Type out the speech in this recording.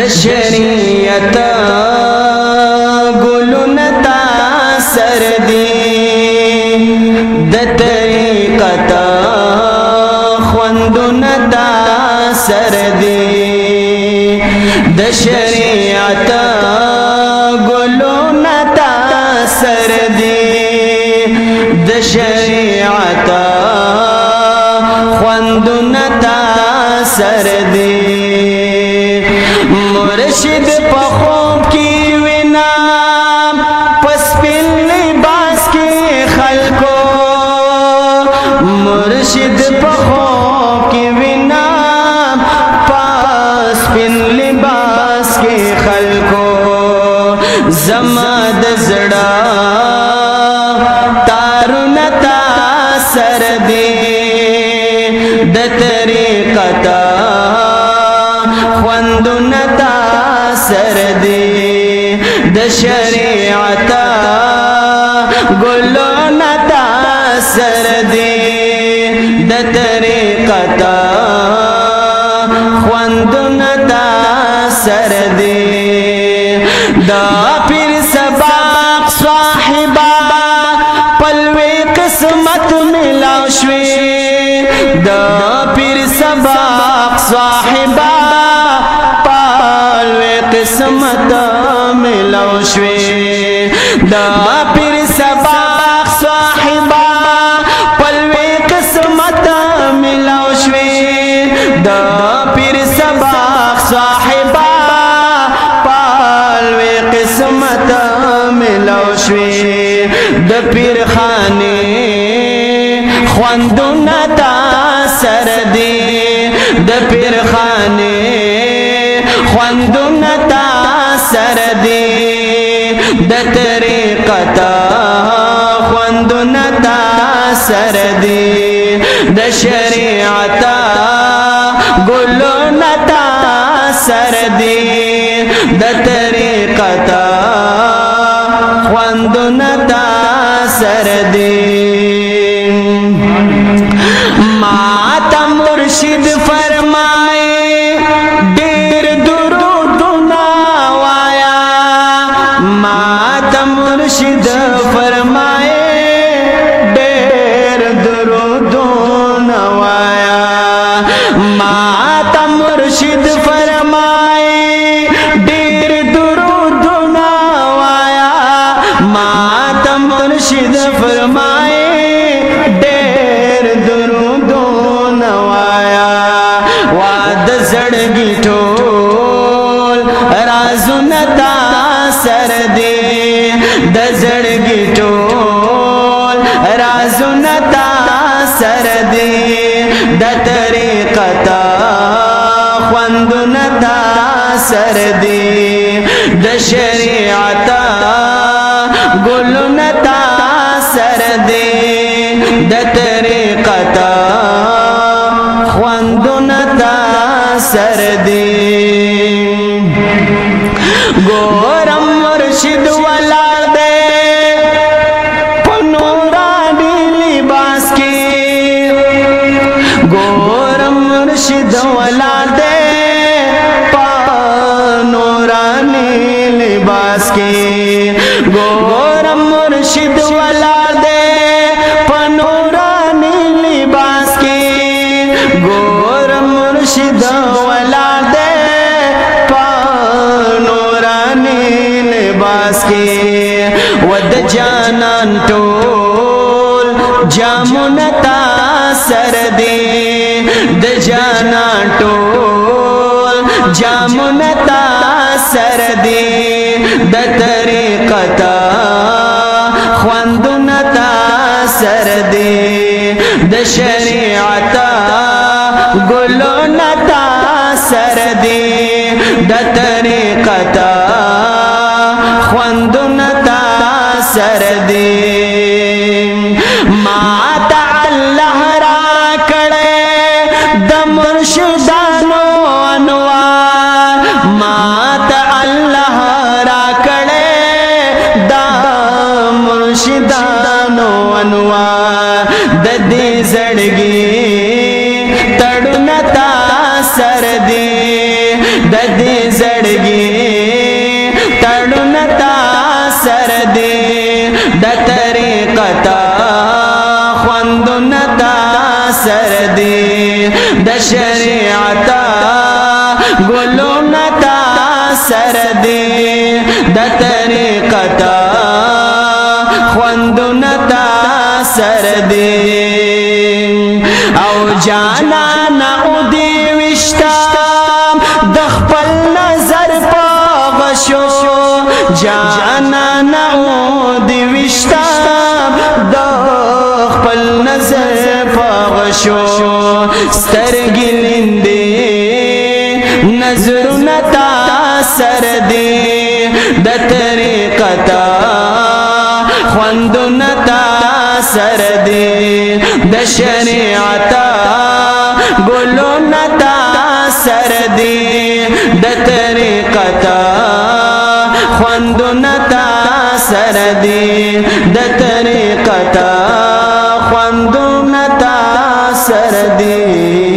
شریعت گلون تاثر دی د طریقت خوندون تاثر دی د شریعت گلون تاثر دی د شریعت خوندون تاثر دی مرشد په خوب کی وینا پس پل لباس کی خلقو مرشد په خوب کی وینا پس پل لباس کی خلقو زما د زړه تارون تاثر دی د طریقت خوندون تاثر دی د شریعت گلون تاثر دی د طریقت خوندون تاثر دی دا پیر سباق صاحبہ پلوی قسمت ملاو شوی دا پیر سباق صاحبہ قسمت ملاو شوی دا پیر سباق صاحبہ پلوی قسمت ملاو شوی دا پیر سباق صاحبہ پلوی قسمت ملاو شوی دا پیر خانے خوندون تاثر دی دا پیر خانے خوندون تاثر دی د طریقت خوندون تاثر دی د شریعت گلون تاثر دی د طریقت خوندون تاثر دی ماتا مرشد فرمائے مرشد فرمائے ڈیر درودون وایا ماتا مرشد فرمائے ڈیر درودون وایا ماتا مرشد فرمائے ڈیر درودون وایا واد زڑگی ٹھول رازون تاثر دی د زړګي ټول رازونه تاثر دی د طریقت خوندونه تاثر دی د شریعت ګلونه تاثر دی د طریقت خوندونه تاثر دی ګورم مرشد ولاړ دی په نوراني لباس کې ګورم مرشد ولاړ دی په نوراني لباس کې ګورم مرشد ولاړ دی په نوراني لباس کې ګورم مرشد ولاړ دی لباس کی ود جانان ټول جامون تاثر دی د جانان ټول جامون تاثر دی د طریقت خوندون تاثر دی د شریعت گلون تاثر دی د طریقت خوندون تاثر دی ماتا اللہ را کڑے د مرشدانو انوار ماتا اللہ را کڑے دا مرشدانو انوار د دی زڑگی تڑن تاثر دی د دې زړګي تړونه تا سر دې د طریقت خوندونه تا سر دې د شریعت ګلونه تا سر دې د طریقت خوندونه تا سر دې او جانانا او دې وشتا د خپل نظر په غشو جانانا او دې وشتا د خپل نظر په غشو سترګې لیندې نظرونه تا سر دې د طریقت خوندونه تا سر دې د شریعت ګلونه تا سر دې د طریقت خوندونه تا سر دې د طریقت خوندونه تا سر دې